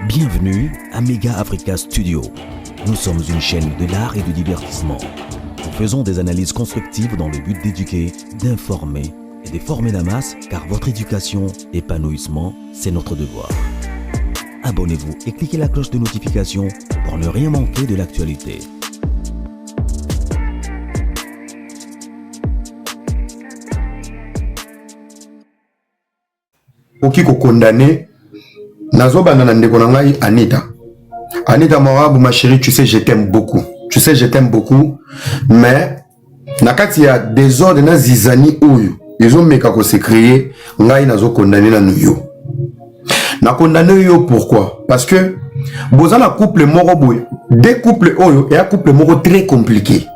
Bienvenue à Mega Africa Studio. Nous sommes une chaîne de l'art et du divertissement. Nous faisons des analyses constructives dans le but d'éduquer, d'informer et de former la masse, car votre éducation, épanouissement, c'est notre devoir. Abonnez-vous et cliquez la cloche de notification pour ne rien manquer de l'actualité. Oki ko condamné nazo banana ndeko na ngai Anita. Anita Morabu, ma chérie, tu sais je t'aime beaucoup. Tu sais je t'aime beaucoup, mais nakati ya désordre na zizani oyo ils ont meka ko se créer ngai nazo condamné na nuyo. Na condamné yo pourquoi? Parce que bozala couple moko boy, deux couples oyo et un couple moko très compliqué.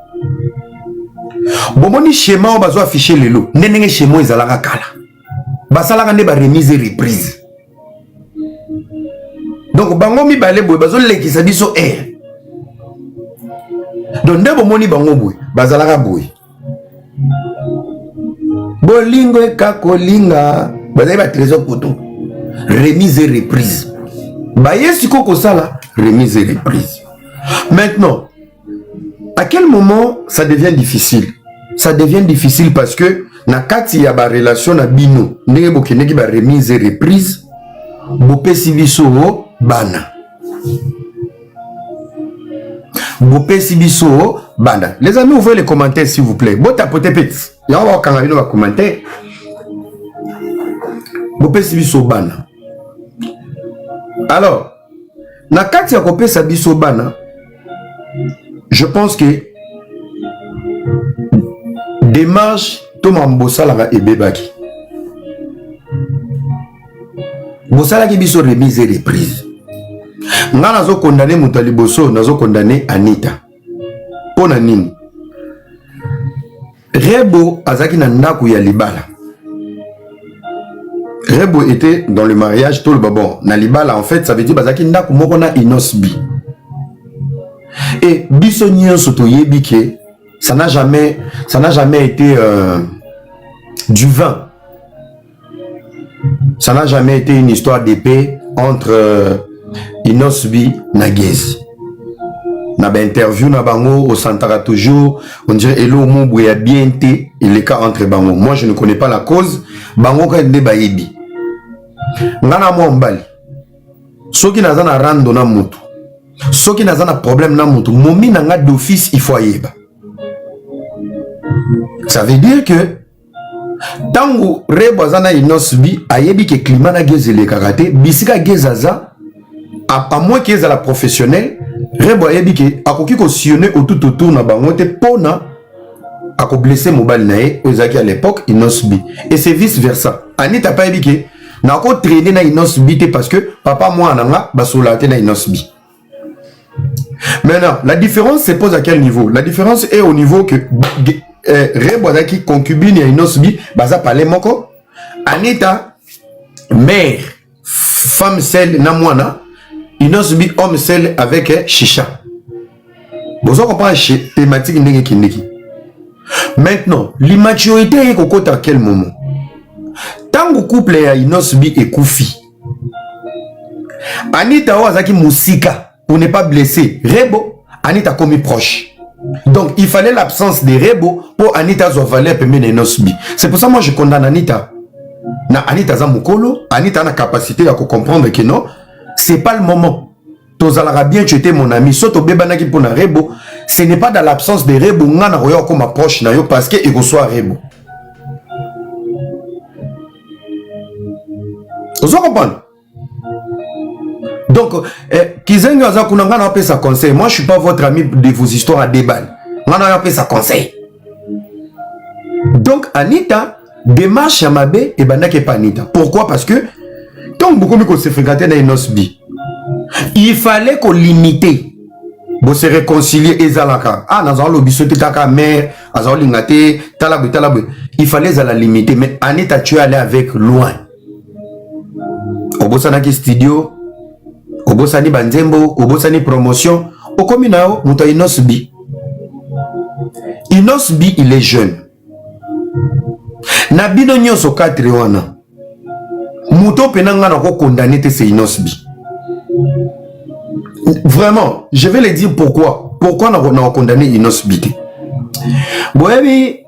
Bomoni schéma bazo afficher lelo, ndenge schéma ezalaka kala. Basalaka nde ba remise reprise. Donc bango mi balé boy bazo lekisa biso donc nde bomoni bango boy bazalaka boy. Bolingo ekakolinga bazali ba trésor poto. Remise reprise. Ba yesi koko sala remise reprise. Maintenant, à quel moment ça devient difficile? Ça devient difficile parce que na kati ya ba relation na bino ndenge bokendeki ba remise reprise bopesi biso bana. Bopesi biso bana. Les amis, ouvrez les commentaires s'il vous plaît. Bon tapoter petit. Ya on va quand même commenter. Bopesi biso bana. Alors, na kati ya kopesa biso bana, je pense que démarche Thomas Mbosala va ebebaki. Mbosala ki biso remise et reprise. Nga nazo condamné Moutali Bosso, nazo condamné Anita. Pona nini? Rebo azaki na ndaku ya libala. Rebo était dans le mariage tout le babon. Na libala en fait ça veut dire bazaki ndaku moko na inosbi. Et biso nyonso toyebi ke ça n'a jamais été du vin. Ça n'a jamais été une histoire d'épée entre Inosbi na Gezi. Na ba interview na bango au Santara toujours, on dirait Elo Moubo ya bien été et les cas entre bango. Moi je ne connais pas la cause. Bango ka de bayibi. Ngana mo mbali. Soki nazana rando na mutu. Soki nazana problème na mutu, momi na nga d'office il faut yeba. Ça veut dire que tango Rebo azana inosbi ayebi ke climat na Gezi le karaté, bisika Gezaza à moins qu'ils aient la professionnelle, Rebo ayebi ke akoki ko sillonner autour na bango te pona ako blessé mobile nae ozaki à l'époque inosbi. Et c'est vice versa. Anita pa yebi ke na ko traîner na inosbi te parce que papa moi nanga basola te na inosbi. Maintenant, la différence se pose à quel niveau? La différence est au niveau que Rebo azaki concubine ya inosbi baza palé moko. Anita mère femme seule na mwana. Inosbi homme seul avec chicha. Vous comprenez la thématique ndenge kindeki. Maintenant, l'immaturité est à quel moment? Tant que couple ya Inosbi et Koufi. Anita Owazaki Moussika pour ne pas blesser Rebo, Anita commis proche. Donc il fallait l'absence de Rebo pour Anita Zovaler permettre Inosbi. C'est pour ça que moi je condamne Anita. Na Anita Zamukolo, Anita a la capacité à comprendre que non. C'est pas le moment. Tozalaka bien, tu étais mon ami. Soto bebanaki pour na Rebo. Ce n'est pas dans l'absence de Rebo. Ngana royo comme approche na yo parce que il reçoit Rebo. Vous comprenez? Donc, Kizenga aza kuna ngana apé sa conseil. Moi, je suis pas votre ami de vos histoires à déballe. Ngana apé sa conseil. Donc, Anita démarche à Mabé et banake pas Anita. Pourquoi? Parce que tant beaucoup de se fréquenter dans Inosbi, il fallait qu'on limite, pour se réconcilier ezalaka. Ah, dans un lobby sauté ta mère, dans un lingate, talabé. Il fallait la limiter, mais Anita tu es allé avec loin. Obosana studio, Obosani banzembo, Obosani promotion, au communao, muta Inosbi. Inosbi il est jeune. Nabino nyoso 4 wana. Muto penanga na ko condamné te se Inosbi. Vraiment, je vais le dire pourquoi. Pourquoi on a condamné Inos Bité. Boyebi,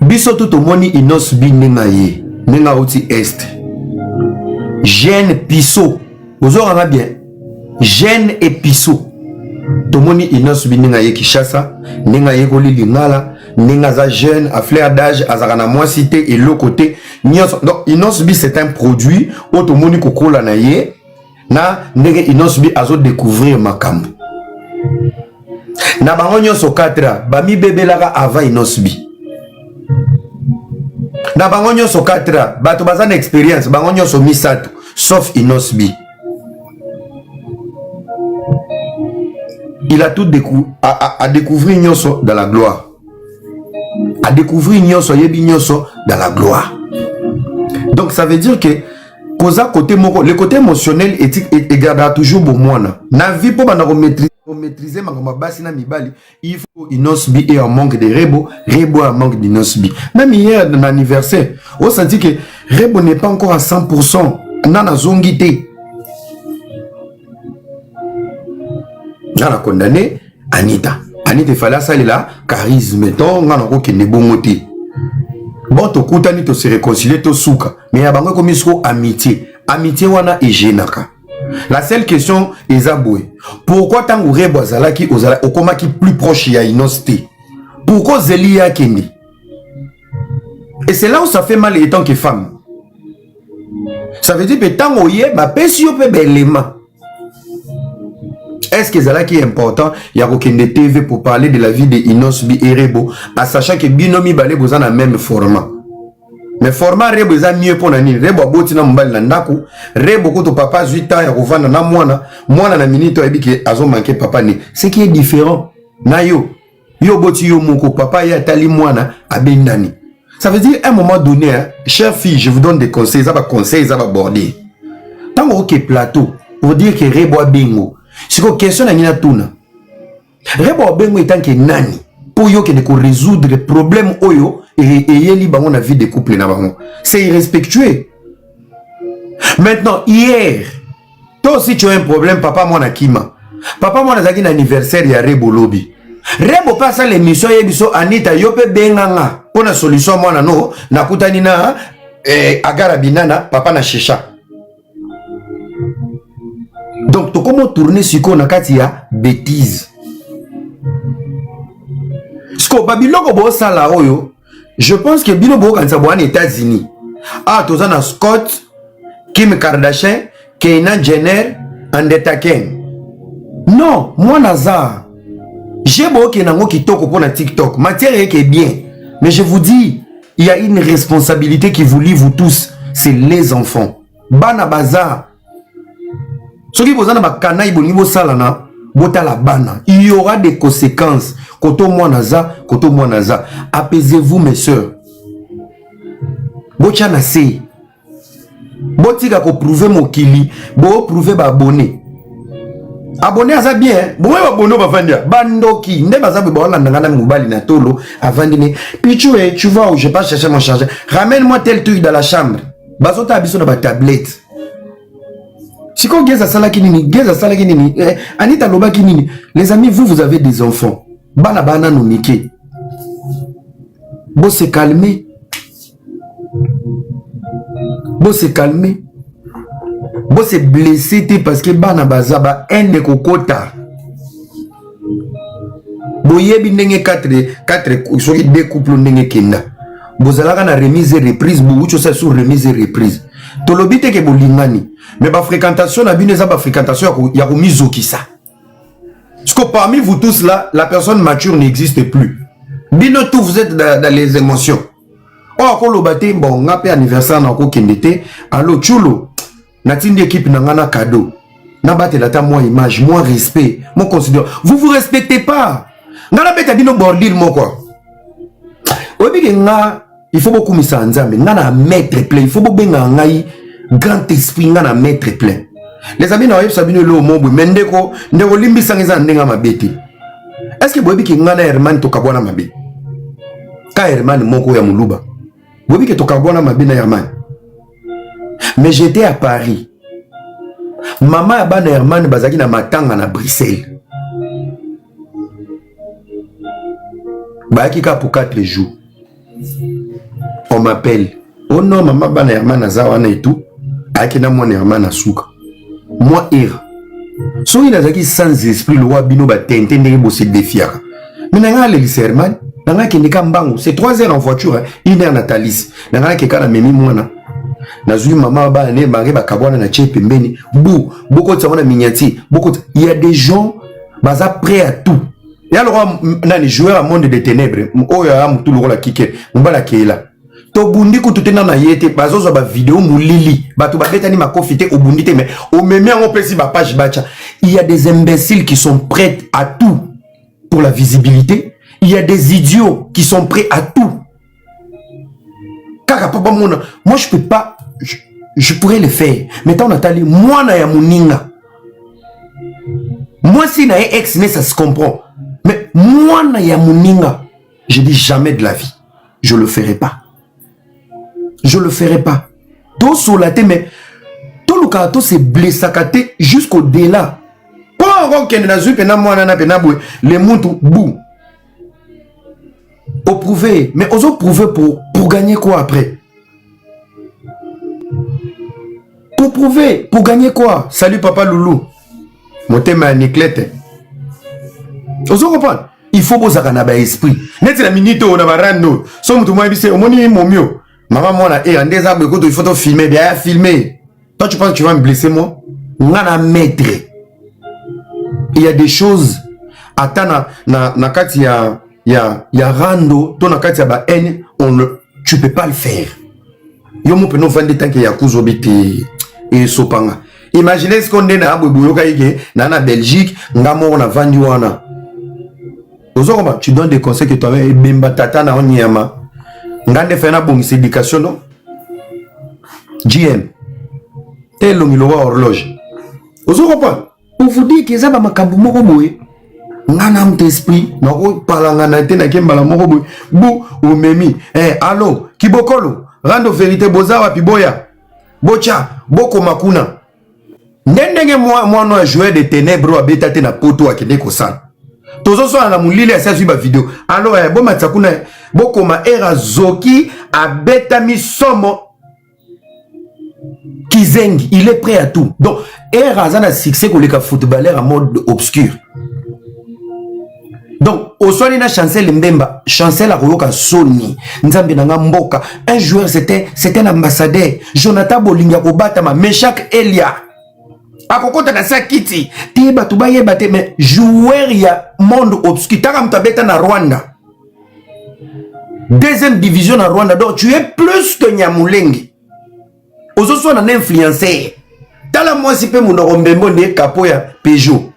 biso tout moni Inos Bi nengaye, nenga oti est. Jeune Pisso, vous aurez bien. Jeune et Pisso. Tomoni Inos Bi nengaye Kishasa, nengaye Koli Lingala, nengaza jeune, à flair d'âge, azarana moi cité et l'autre côté. Donc Inos Bi c'est un produit, automoni kokola naye. Na ndenge Inos Bi azo découvrir makambo. Na bango nyonso 4 ba mi bebelaka avant Inos Bi. Na bango nyonso 4 bato bazana expérience bango nyonso misato sauf Inos Bi. Il a tout à découvrir nyonso dans la gloire. À découvrir nyonso yebi nyonso dans la gloire. Donc ça veut dire que le côté émotionnel et gardera toujours bon moi na vie pour maîtriser ma basi na mibali il faut Inos Bi et en manque de Rebo en manque d'Inos Bi. Même hier dans l'anniversaire on senti que Rebo n'est pas encore à 100% nana zongité nana condamné Anita fallait ça là charisme donc nana ko kende bongoté. Bon, to kutani to se réconcilier to souka. Mais ya bango comme isko amitié. Amitié wana et genaka. La seule question est aboué. Pourquoi tango Rebo azalaki ozala okomaki plus proche ya Inos Té? Pourquoi Zeli ya kende? Et c'est là où ça fait mal étant que femme. Ça veut dire que tango yé ma pesio pe belema. Est-ce que c'est qui est important? Il y a aucun TV pour parler de la vie de Inos Bi et Rebo, en sachant que Binomi Balé vous en a même format. Mais format Rebo est mieux pour nani. Rebo a beau tina mbali na ndaku. Rebo koto papa 8 ans ya kovanda na mwana na minito ebi ke azo manqué papa ne. Ce qui est différent. Na yo boti yo moko papa ya tali mwana abendani. Ça veut dire à un moment donné, hein, chère fille, je vous donne des conseils, ça va conseiller, ça va border. Tant que plateau pour dire que Rebo a bingo. C'est une question à tuna. Rebo bengo etant que nani pour yo que ne résoudre les problèmes oyo et yeli bango na vie de couple na bango. C'est irrespectueux. Maintenant hier, toi aussi tu as un problème papa moi na kima. Papa moi na zaki na anniversaire ya Rebo lobi. Rebo passe l'émission yebiso Anita yo pe benganga pour na solution moi na no na kutani na agara binana papa na shisha. Donc, tu comment tourner sur quoi na bêtise. Ce que Babylon bo sala oyo, je pense que Bino bo quand ça bo en États-Unis. Ah, tu as Scott, Kim Kardashian, Kendall Jenner, Andeta Ken. Non, moi Nazar. J'ai beau que nango qui toko pour na TikTok. Matière qui est bien. Mais je vous dis, il y a une responsabilité qui vous lie vous tous, c'est les enfants. Bana bazar. Ce qui vous en a au niveau salana, il y aura des conséquences. Koto monaza. Apaisez-vous mes soeurs. Bochana se. Botika ko prouver mon kili, bo prouver ba abonné. Abonné à ça bien. Bon abonné ba fandia. Bandoki, ne ba za bo la ngana mobali na tolo avandine. Puis tu vois où je pas chercher mon chargeur. Ramène-moi tel truc dans la chambre. Bazota abiso na ba tablette. Si qu'on geza sala kinini, Anita loba kinini. Les amis, vous avez des enfants. Bana no mike. Bon se calmer. Bon se calmer. Bon se blesser parce que bana bazaba ende kokota. Boyebi ndenge 4 soki 2 couples ndenge kenda. Bozalaka na remise et reprise, boucho ça sur remise et reprise. Tolobite ke bolingani. Mais ba fréquentation na bine za ba fréquentation ya komizo kisa. Parce que parmi vous tous là, la personne mature n'existe plus. Bino tout vous êtes dans les émotions. Oh ko lobate bon ngape anniversaire na ko kendete, allo chulo. Natindi équipe na ngana cadeau. Na bate la ta moi image, moi respect, moi considère. Vous respectez pas. Ngana beta bino bordil mo quoi. Obi nga il faut beaucoup misa nzambe ngana mettre plein, il faut beaucoup ngai grand esprit ngana mettre plein. Les amis na sabino lo mombo mendeko ndeko limbisa ngeza ndenga mabeti. Est-ce que bobi ki ngana Herman to kabwana mabe? Ka Herman moko ya muluba. Bobi ki to kabwana mabe na Herman. Mais j'étais à Paris. Maman ya bana Herman bazaki na matanga na Bruxelles. Baki ka pour 4 jours. On m'appelle. Oh non, maman bana Herman azawana et tout. Aki na mon Herman asuka. Moi ira. So il azaki sans esprit le roi bino ba tente ndenge bo se défiaka. Mais nanga le Herman, nanga kende ka mbangu, c'est 3 heures en voiture, hein, 1 heure Natalis. Nanga ke kana memi mwana. Nazui maman ba ne bange ba kabwana na chepe mbeni. Beaucoup de savona mignati, il y a des gens baza prêts à tout. Il y a le roi nani joueur à monde des ténèbres. Oya am tout le roi la kike, mbala keela. To bundi ko tutena na yete bazozo ba vidéo mulili. Batu ba betani makofite au bundi te mais au meme en pesi ba page bacha. Il y a des imbéciles qui sont prêts à tout pour la visibilité. Il y a des idiots qui sont prêts à tout. Car papa mona, moi je peux pas, je pourrais le faire. Mais tant Nathalie, moi na ya muninga. Moi si na ex né ça se comprend. Mais moi na ya muninga, je dis jamais de la vie. Je le ferai pas. Je le ferai pas. Tout solaté mais tout le cas tout c'est blessakate jusqu'au delà. Pas encore qu'il n'a pas pena moi na pena boué les moutou bou. Au prouver, mais aux autres prouver pour gagner quoi après? Pour prouver, pour gagner quoi? Salut papa Loulou. Mon thème est niclette. Aux autres comprendre. Il faut que ça ait un esprit. Net la minute on a marrando. Somme tout moi c'est au moins mon mieux. Maman moi là et en des arbres écoute il faut te filmer bien filmer. Toi tu penses que tu vas me blesser moi? On a maître. Il y a des choses attends na kati ya rando ton na kati ya ba haine tu peux pas le faire. Yo mo peno vendre tant que ya kuzo biti et sopanga. Imaginez ce qu'on est na boyo kaike na Belgique ngamo na vandi wana. Tu donnes des conseils que toi et bimba tata na onyama. Ngande fena bon éducation non? GM. Tel lo horloge. Ozo comprendre. Pour vous dire que ça ba makambu moko boye. Ngana mte esprit na ko palangana te na kembala moko boye. Bu o memi. Allo, kibokolo. Rando vérité bozawa piboya. Bocha, boko makuna. Ndenge moi no jouer des ténèbres abeta te na poto akende ko sana. Tozo so na mulile ya sasu ba vidéo. Allo bo matsakuna boko ma era zoki abeta mi somo Kizengi, il est prêt à tout. Donc era zana succès ko leka footballeur en mode obscur. Donc, au soir de Chancel Mbemba, Chancel a royoka Sony, Nzambe nanga mboka, un joueur c'était un ambassadeur, Jonathan Bolinga Kobatama, Meshak Elia. Akokota na sakiti, tiba tubaye bate mais joueur ya monde obscur, taka mtabeta na Rwanda. Deuxième division na Rwanda, donc tu es plus que Nyamulengi. Ozo so na influenceur. Tala moi si pe mon rombembo ne capo ya Peugeot.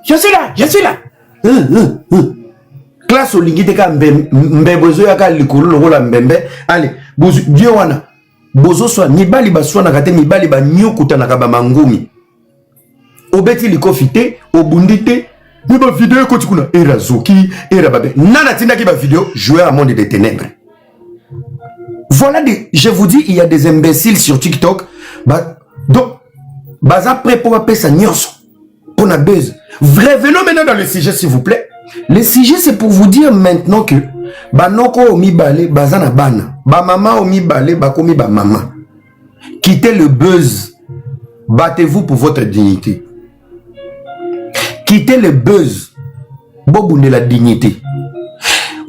Je suis là. Classe au lingite ka mbebozo ya ka likolo lokola mbembe. Allez, bozu Dieu wana. Bozo so mibali baswana kate mibali ba nyokuta na kaba mangumi. Obeti likofite, obundite, ni ba vidéo ko tikuna era zoki, era babe. Nana tinda ki ba vidéo jouer à monde des ténèbres. Voilà je vous dis il y a des imbéciles sur TikTok. Donc baza prêt pour appeler ça nyonso. On a buzz. Revenons maintenant dans le sujet, s'il vous plaît. Le sujet, c'est pour vous dire maintenant que Banoko omi bale, bazana bana. Ba maman omi bale, bakomi ba maman. Quittez le buzz. Battez-vous pour votre dignité. Quittez le buzz. Boboune la dignité.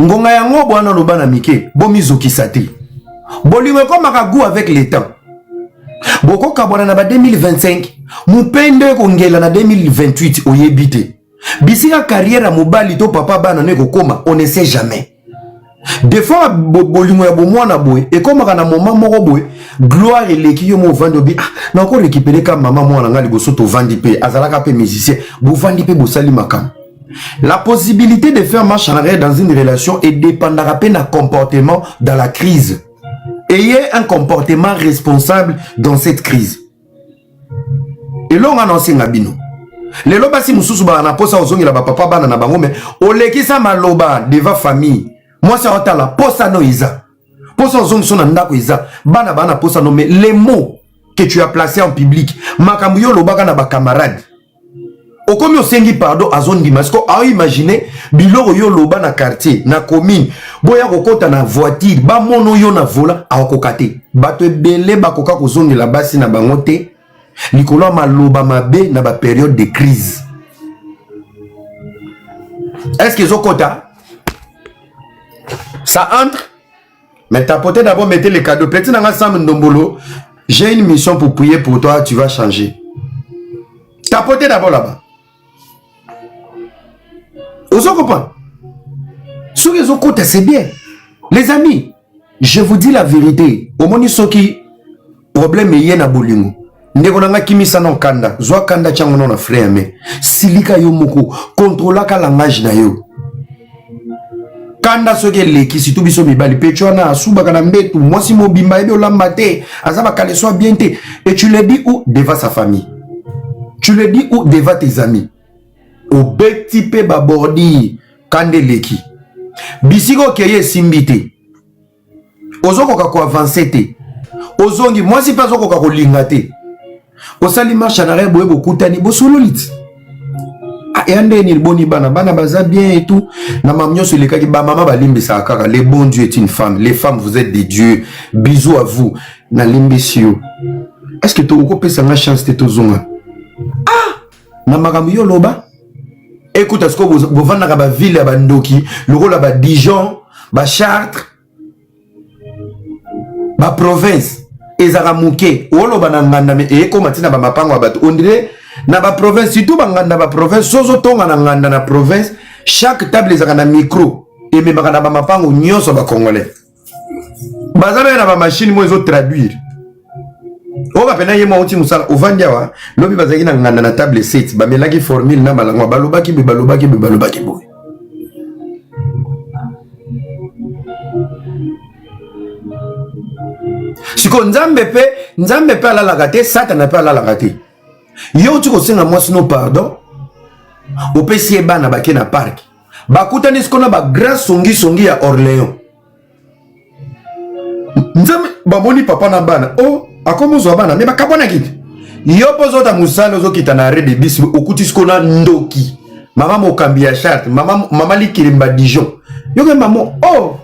Ngonga yango bwana lobana mike. Bomizo kisate. Boliwe ko makagou avec les temps. Boko kabwana na ba 2025. Mupende kongela na 2028 oyebite. Bisika carrière à mobali to papa bana ne kokoma, on ne sait jamais. Des fois bolingo ya bomwana boy et comme kana moment moko boy, gloire et l'équipe mo vandobi na ko récupérer ka maman mwana ngali boso to vandi pe azalaka pe musicien, bo vandi pe bo sali makam. La possibilité de faire marche en arrière dans une relation est dépendra pe na comportement dans la crise. Ayez un comportement responsable dans cette crise. Et l'on a annoncé Ngabino. Les loba si mususu ba na posa ozongi la papa bana na bango mais olekisa maloba devant famille. Moi ça otala posa no iza. Posa ozongi sona ndako iza. Bana posa no mais les mots que tu as placé en public. Makambuyo lobaka na ba camarade. Okomi osengi pardon azondi masko a imaginer biloko yo loba na quartier na commune boya kokota na voiture ba mono yo na vola a kokate bato ebele bakoka kozongi la basi na bango te likolo maloba mabe na ba période de crise. Est-ce que zokota ça entre? Mais tapoter d'abord, mettez les cadeaux. Petit dans Sam Ndombolo, j'ai une mission pour prier pour toi, tu vas changer. Tapoter d'abord là-bas. Vous comprenez? Sur les autres, c'est bien. Les amis, je vous dis la vérité. Au moins, ce qui problème est na bolingo. Nekonanga kimisa non kanda. Zwa kanda changono na frère me. Silika yo moko. Contrôla ka langage na yo. Kanda soke leki si tout biso mibali pecho na asuba kana mbetu mwasi mobimba ebe olamba te azaba kale soit bien te et tu le dis où devant sa famille, tu le dis où devant tes amis au beti pe babordi kande leki bisiko keye simbite ozoko ka ko avancer te ozongi mwasi pa zoko ka ko linga te osali marche na rebo bokutani bosololiti. Et andeni boni bana baza bien et tout na mamnyo sur les cas qui ba maman balimbi sa kaka le bon Dieu est une femme, les femmes vous êtes des dieux, bisous à vous na limbisio. Est-ce que tu as ça la chance de tozonga na makamyo loba écoute est-ce que vous vendre na ba ville ya bandoki le rôle ba Dijon ba Chartres ba province ezara muke oloba na nganda me e ko matina ba mapango bato on dirait na ba province surtout banganda ba province sozo tonga na nganda na province chaque table ezaka na micro et me bakana ba mapango nyonso ba congolais bazana na ba machine mo ezo traduire o ba pena yemo oti musala ovandi wa lobi bazaki na nganda na table 7 ba melaki formule na balangwa balobaki boy. Siko nzambe pe ala la gâté Satan pe ala la gâté. Yo tu ko senga moi sino pardon. O pesi bana bake na park. Bakuta ni skona ba grand songi ya Orléans. Nzambe baboni papa na bana. Oh, akomozo bana me bakabona kiti. Yo pozo ta musalo zo kita na rede bis okuti skona ndoki. Mama mokambi ya charte, mama likirimba Dijon. Yo ke maman, oh.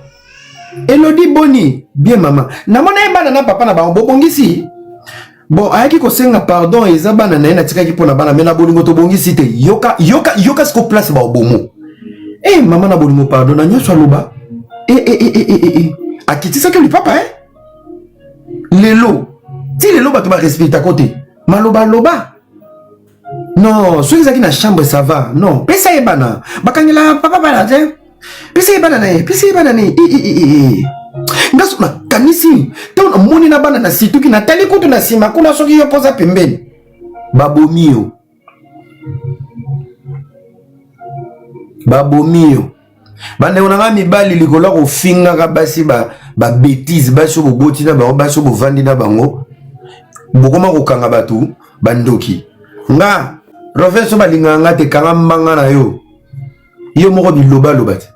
Elodie Boni, bien maman. Na mona bana na papa na ba bobongisi. Bon, ayaki ko senga pardon eza bana na tika ki pona bana mena bolingo to bongisi te. Yoka sko place ba obomo. Eh maman na bolingo pardon na nyoso loba. Akiti ça que le papa Lelo. Si lelo ba to ba respecter à côté. Maloba loba. Non, ceux qui na chambre ça va. Non, pesa e bana. Bakangela papa bana te. Pesa e bana ne. Ngaso na kanisi tona moni na bana na situki na tali kutu na sima kuna soki yo poza pembeni babomio bande onanga mibali likolo ko finga ka basi ba bêtise baso boboti na bango baso bovandi na bango bokoma ko kanga batu bandoki nga professeur balinganga te kanga mbanga na yo moko biloba lobate.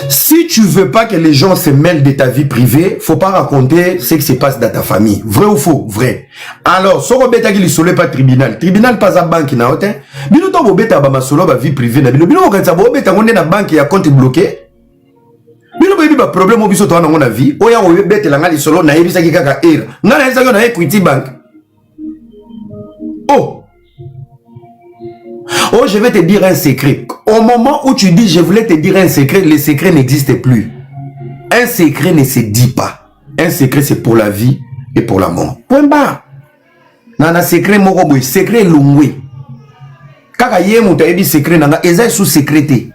Si tu veux pas que les gens se mêlent de ta vie privée, faut pas raconter ce qui se passe dans ta famille. Vrai ou faux? Vrai. Alors, si on beta qui solo pas tribunal pas à banque na hote. Bino to bo beta ba masolo ba vie privée na bino. Bino ko ça bo beta on na banque ya compte bloqué. Bino ba ba problème obiso to na vie. Oya o beta la ngali solo na yebisa ki kaka era. Ngana eza na Equity Bank. Oh, je vais te dire un secret. Au moment où tu dis je voulais te dire un secret, le secret n'existe plus. Un secret ne se dit pas. Un secret c'est pour la vie et pour la mort. Point barre. Nana secret moko boy, secret lungwe. Kaka ye muta ebi secret nanga eza sous secrété.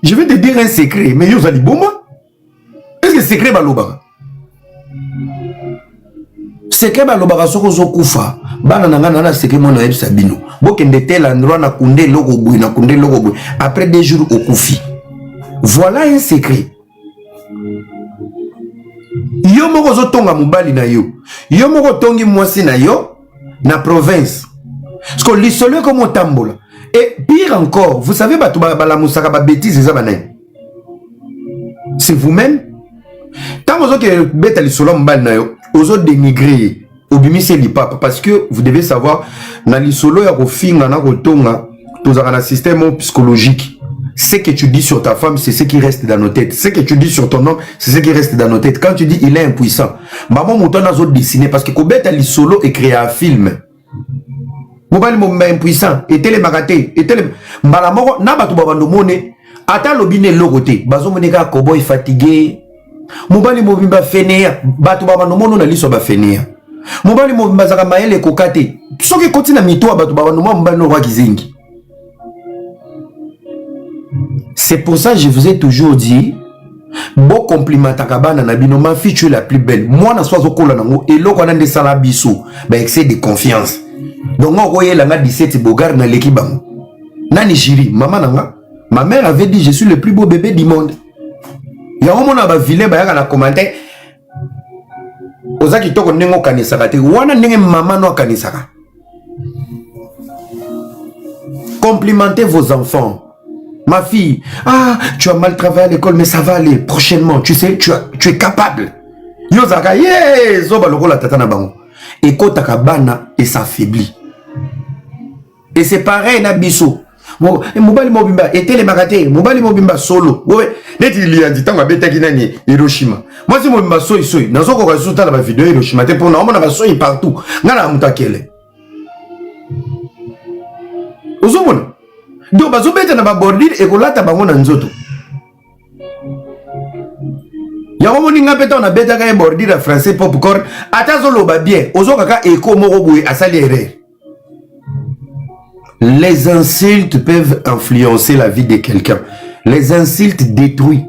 Je vais te dire un secret, mais yo zali boma. Est-ce que secret baloba? Secret baloba soko zo kufa. Bana nanga nana secret mona ebisa bino. Bokende tel endroit na kunde loko boy na kunde loko boy. Après 2 jours au kufi. Voilà un secret. Yo moko zo tonga mobali na yo. Yo moko tongi mwasi na yo na province. Parce que l'isole comme on tambola. Et pire encore, vous savez batu bala musaka ba bêtise eza banay. C'est vous-même. Tant que bête les solo mbal na yo, ozo dénigrer obimise lipapa parce que vous devez savoir na li solo ya ko finga na ko tonga tozaka na système psychologique. Ce que tu dis sur ta femme, c'est ce qui reste dans nos têtes. Ce que tu dis sur ton homme, c'est ce qui reste dans nos têtes. Quand tu dis il est impuissant, maman mouton a autres dessiné parce que Kobet ali solo et créé un film. Mobile mobile impuissant, et télé magaté, et télé malamoro na batu babando mone, ata lobine logoté, bazo moneka cowboy fatigué. Mobile mobile ba fenea, batu babando mono na liso ba fenea. Mobile mobile bazaka maele kokate. Soki kotina mito batu babando mobile no wakizingi. C'est pour ça que je vous ai toujours dit, bon compliment à Kabana Nabino, ma fille tu es la plus belle. Moi, na sois au colanango et l'eau qu'on a des salabissous, ben excès de confiance. Donc on voyait la 17 bogar na l'équipe. Nani Chiri, maman nanga, ma mère avait dit je suis le plus beau bébé du monde. Il y a un moment où vilain ba na commenter. Ozaki toko nengo kanisaka te, wana nenge maman no kanisaka. Complimentez vos enfants. Ma fille, ah, tu as mal travaillé à l'école, mais ça va aller prochainement. Tu sais, tu es capable. Yozaka, yeah, zoba loko la tata na bango. Et kotaka bana et s'affaiblit. Et c'est pareil na biso. Mobali mobimba, et télé magaté, mobali mobimba solo. Ouais, net il y a dit tant que bête qui nani Hiroshima. Moi si mobimba soy, dans son cas sur la vidéo Hiroshima, t'es pour nous, on a soy partout. Ngana mutakele. Ozomona. Donc bazo beta na ba bordir et kolata bango na nzoto. Ya momoni nga beta na beta ka bordir à français popcorn atazo loba bien ozo kaka eko moko boye asali erreur. Les insultes peuvent influencer la vie de quelqu'un. Les insultes détruisent.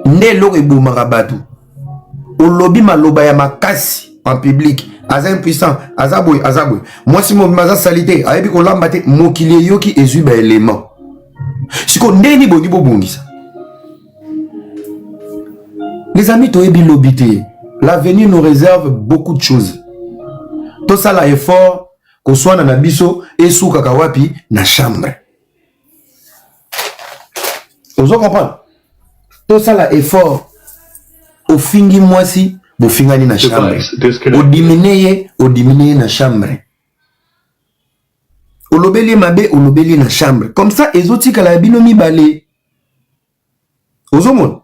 Nelo ebumaka batu. Olobi maloba ya makasi en public. Aza impuissant, azaboy. Moi si mon maza salité, ayebi ko lambate mokile yoki ezui ba élément. Siko ndeni bongi bobongisa. Les amis toyebi lobité. L'avenir nous réserve beaucoup de choses. Tout ça la effort ko soit na biso esu kaka wapi na chambre. Vous comprenez? Tout ça la effort au fingi mwasi bo fingani na chambre. O diminuer na chambre. O lobeli mabe, o lobeli na chambre. Comme ça, ezotika la bino mi balé. Ozomon.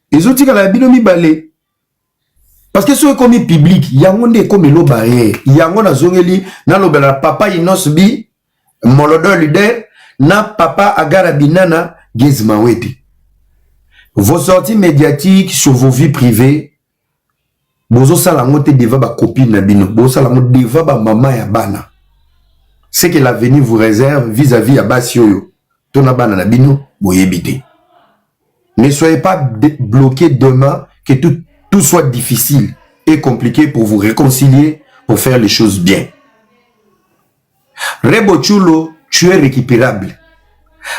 Ezotika la bino mi balé. Parce que ce comme public, yango nde comme lo barrière. Yango na zongeli na lobela papa inosbi molodo leader na papa agara binana gezmaweti. Vos sorties médiatiques sur vos vies privées. Bozo salango te deva ba copine na bino, bozo salango deva ba mama ya bana. C'est que l'avenir vous réserve vis-à-vis à Basioyo. Tona bana na bino boyebite. Ne soyez pas bloqués demain que tout soit difficile et compliqué pour vous réconcilier, pour faire les choses bien. Rebo Chulo, tu es récupérable.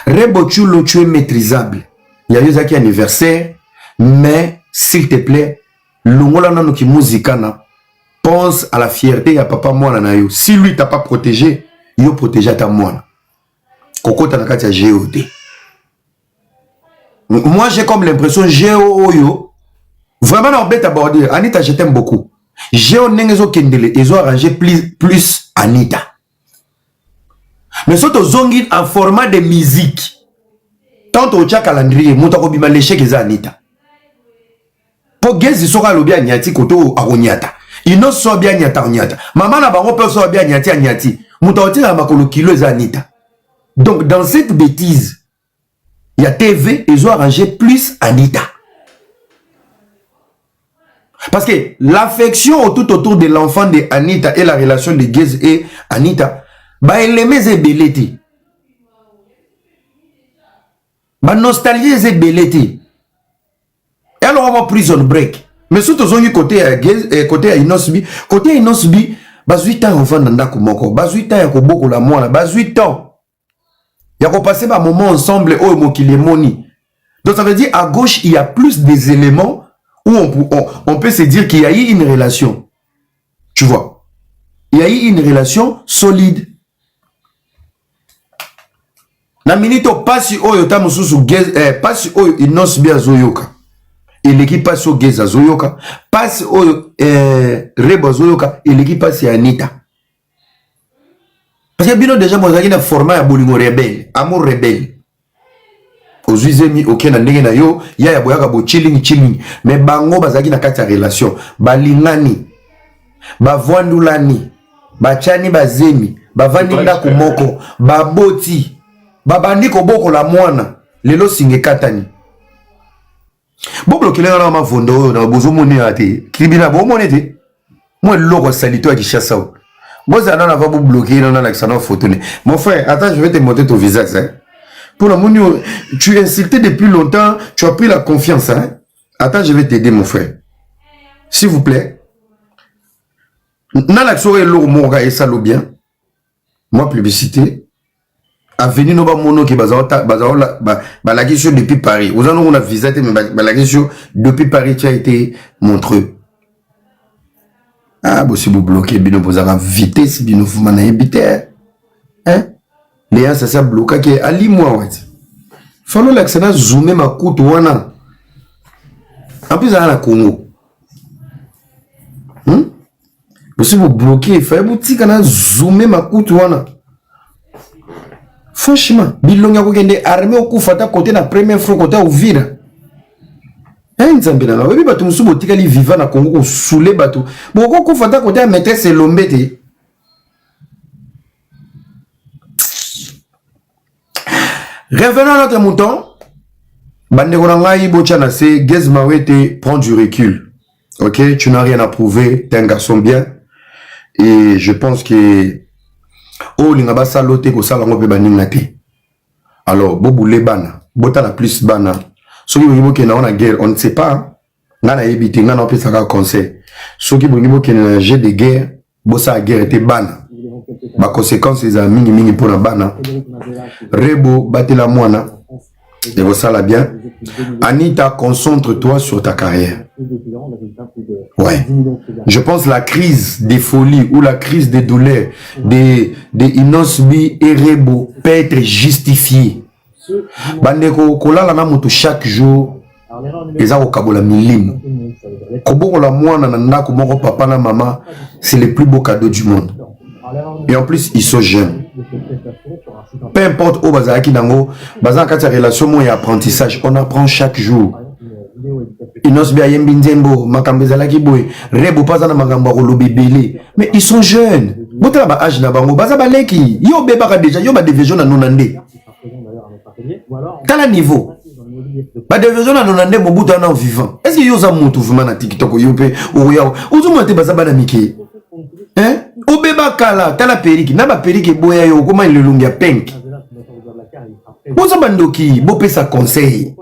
Rebo Chulo, tu es maîtrisable. Il y a eu un anniversaire, mais s'il te plaît, Longola nano ki muzikana, pense à la fierté à papa mwana na yo. Si lui t'a pas protégé, yo protégé ta mwana. Koko tanakati ya GOD. Moi j'ai comme l'impression GO vraiment en bête abordé. Anita, je t'aime beaucoup. GO nengezo kendele, ils ont arrangé plus Anita. Mais surtout zongi en format de musique. Tant au tcha calendrier, moutako bima l'échec eza Anita. Po gezi soka lobia nyati koto agonyata. Ino so bia nyata nyata. Maman na bango pe so bia nyati nyati. Mutauti na makolo kilo eza Anita. Donc dans cette bêtise, il y a TV, ils ont arrangé plus Anita. Parce que l'affection tout autour de l'enfant de Anita et la relation de Gez et Anita, bah elle aimait ces belletés. Bah nostalgie ces belletés. Et alors on va prison break. Mais surtout on côté à Gez, côté à Inosbi, bah 8 ans enfant nanda kumoko, bah 8 ans yako boko la moana, bah 8 ans. Yako passer un moment ensemble au mokilemoni. Donc ça veut dire à gauche il y a plus des éléments où on peut se dire qu'il y a eu une relation. Tu vois. Il y a eu une relation solide. na minito pasi oyo ta mususu pasi oyo inos bi azoyoka eleki pasi o geza azoyoka pasi oyo rebo azoyoka eleki pasi ya Anita parce que bino déjà mozaki na format ya bolingo rebelle amour rebelle ozuizemi oke na ndenge na yo ya boyaka bo chilling mais bango bazaki na kati ya relation balingani bavwandulani bachani bazemi bavandi ndako moko baboti babandi kobokola mwana lelo singe katani boblokele na mavondo na bozomoni ate kribina bomoni te moi loko salito ya Kishasa bozana na va vous bloquer na la sana photo. Mon frère, attends, je vais te montrer ton visage hein. Pour la monio, tu es insulté depuis longtemps, tu as pris la confiance hein. Attends, je vais t'aider mon frère. S'il vous plaît. Na la soirée lo monga et ça lo bien. Moi publicité. Avenue no ba mono ki bazawata ba la question depuis Paris. Vous en on a visité mais la question depuis Paris tu as été montreux. Ah, bon, si vous bloquez, bino vous avez vitesse, bino vous m'en habité. Hein? Les gens, ça bloqué qui est ali moi, ouais. Fallo l'accent zoomer ma coute wana. En plus, à la Congo. Si vous bloquez, il faut que vous zoomer ma coute wana. Franchement, bilonga ko kende armée au kufata côté na première fois côté Uvira. Nzambe na webi batu musu botika li vivant na Congo ko soule batu. Boko ko fata côté maîtresse Lombete. Revenons à notre mouton. Bande ko ngai bochana c'est Gezmawete prend du recul. OK, tu n'as rien à prouver, t'es un garçon bien et je pense que oh linga ba salote ko sala ngo pe baninga te. Alors boboule bana, bota la plus bana. Ceux qui vont qui na guerre, on ne sait pas. Nana ebité, nana peut faire conseil. Ceux qui vont qui na jet de guerre, bossa guerre était bana. Ma conséquence les amis mingi pour la bana. Rebo batte la moana. Et vous ça la bien. Anita, concentre-toi sur ta carrière. Ouais. Je pense la crise des folies ou la crise des douleurs des Inosbi et Rebo peut être justifiée. Bandeko kolala na mutu chaque jour eza ko kabola milimo kobokola mwana na ndako moko papa na maman c'est le plus beau cadeau du monde et en plus ils sont jeunes peu importe où bazaki nango bazan kati relation mo et apprentissage on apprend chaque jour Inosbi ayembi nzembo makambo ezalaki boy Rebo paza na makambo ko lobebele mais ils sont jeunes botala ba âge na bango baza baleki yo bebaka déjà yo ba division na nonande. Quel niveau? Ba division na nonande mobuta na vivant. Est-ce que yoza mutu vuma na TikTok yope ou ya ozuma te baza bana miki? Hein? Obeba kala tala periki na ba periki boya yo koma ilelungia pink. Boza bandoki bo pesa conseil.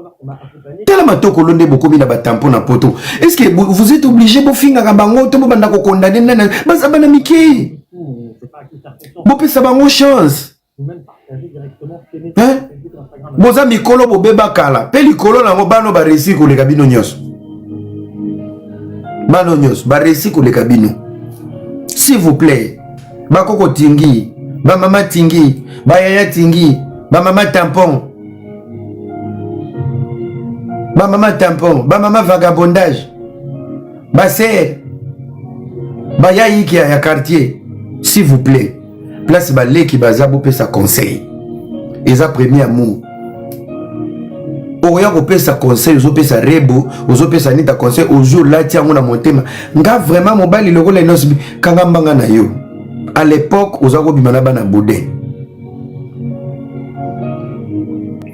Tala matoko londe bokomi na ba tampon na poto. Est-ce que vous êtes obligé bo finga ka bango to bo banda ko condamner na baza bana miki? Bo pesa bango chance. Hein? Boza mikolo bobeba kala pe likolo nango bano ba resi ko le kabino nyos bano nyos ba resi ko le kabino s'il vous plaît bakoko tingi ba mama tingi ba yaya tingi ba mama tampon ba mama vagabondage ba ser ba yayi ki ya quartier s'il vous plaît place ba leki baza bo pesa conseil eza premier amour oya ko pesa conseil ozo pesa Rebo ozo pesa Anita conseil ozo lati yango na motema nga vraiment mobali lokola Inosbi kanga mbanga na yo à l'époque ozo ko bimana bana boudin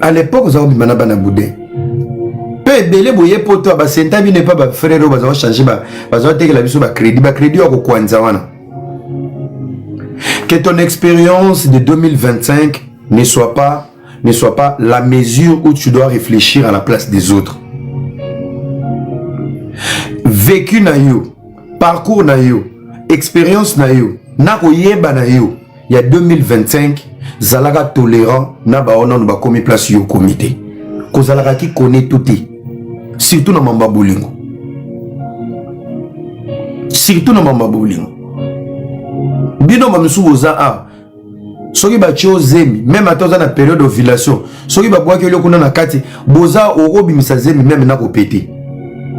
à l'époque ozo ko bimana bana boudin pe belé boye poto ba senta bi ne pas ba frère ba za changer ba za teke la biso ba crédit ko kwanza wana. Que ton expérience de 2025 ne soit pas la mesure où tu dois réfléchir à la place des autres. Vécu na yo, parcours na yo, expérience na yo, na koyeba na yo, il y a 2025, zalaga tolérant na ba onan ba komi place yo comité. Ko zalaga ki connaît tout surtout na mamba bolingo. Surtout na mamba bolingo. Bino ba musu boza a soki batio zemi même atoza na période d'ovulation soki babwaki yo kuna na kati boza okobimisa zemi même na kopete.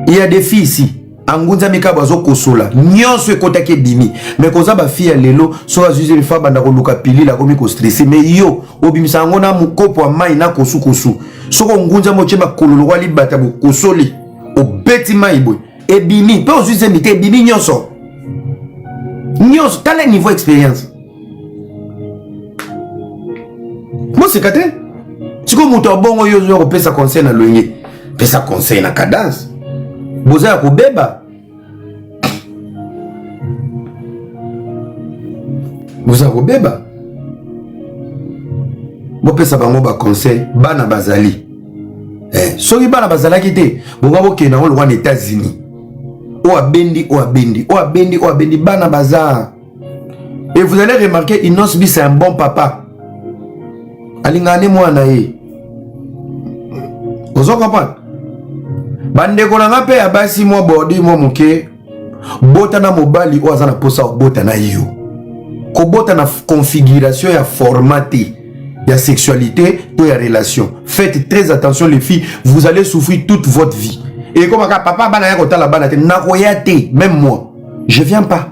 Il y a des filles ici angunza mika bazo kosola nyonso ekotaki bimi mais koza ba fille lelo so azuzi le fa banda ko luka pili la komi ko stresser mais yo obimisa ngo na mukopo wa mai na kosu soko ngunza mo chema kololo wali bata bo kosoli obeti mai boy e bimi pe ozuzi mite bimi nyonso tala niveau expérience. Moi c'est kate siko muto bongo yo zo pesa conseil na loyenge pesa conseil na cadence boza ko beba bo pesa bango ba conseil bana bazali soki bana bazalaki te bonga bokena ngo lwa na États-Unis o abendi bana bazar. Et vous allez remarquer Inos Bi c'est un bon papa alingane mwana ye ozo comprendre bande ko nga pe abasi mo bodi mo muke bota na mobali o azana posa bota na yo ko bota na configuration ya formaté ya sexualité to ya relation. Faites très attention les filles, vous allez souffrir toute votre vie. Et comme papa bana ya kota la bana te na koyate même moi je viens pas.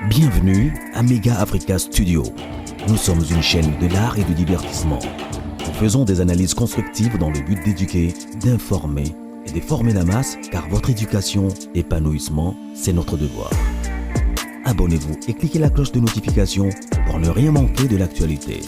Bienvenue à Mega Africa Studio. Nous sommes une chaîne de l'art et du divertissement. Nous faisons des analyses constructives dans le but d'éduquer, d'informer et de former la masse, car votre éducation, épanouissement, c'est notre devoir. Abonnez-vous et cliquez la cloche de notification pour ne rien manquer de l'actualité.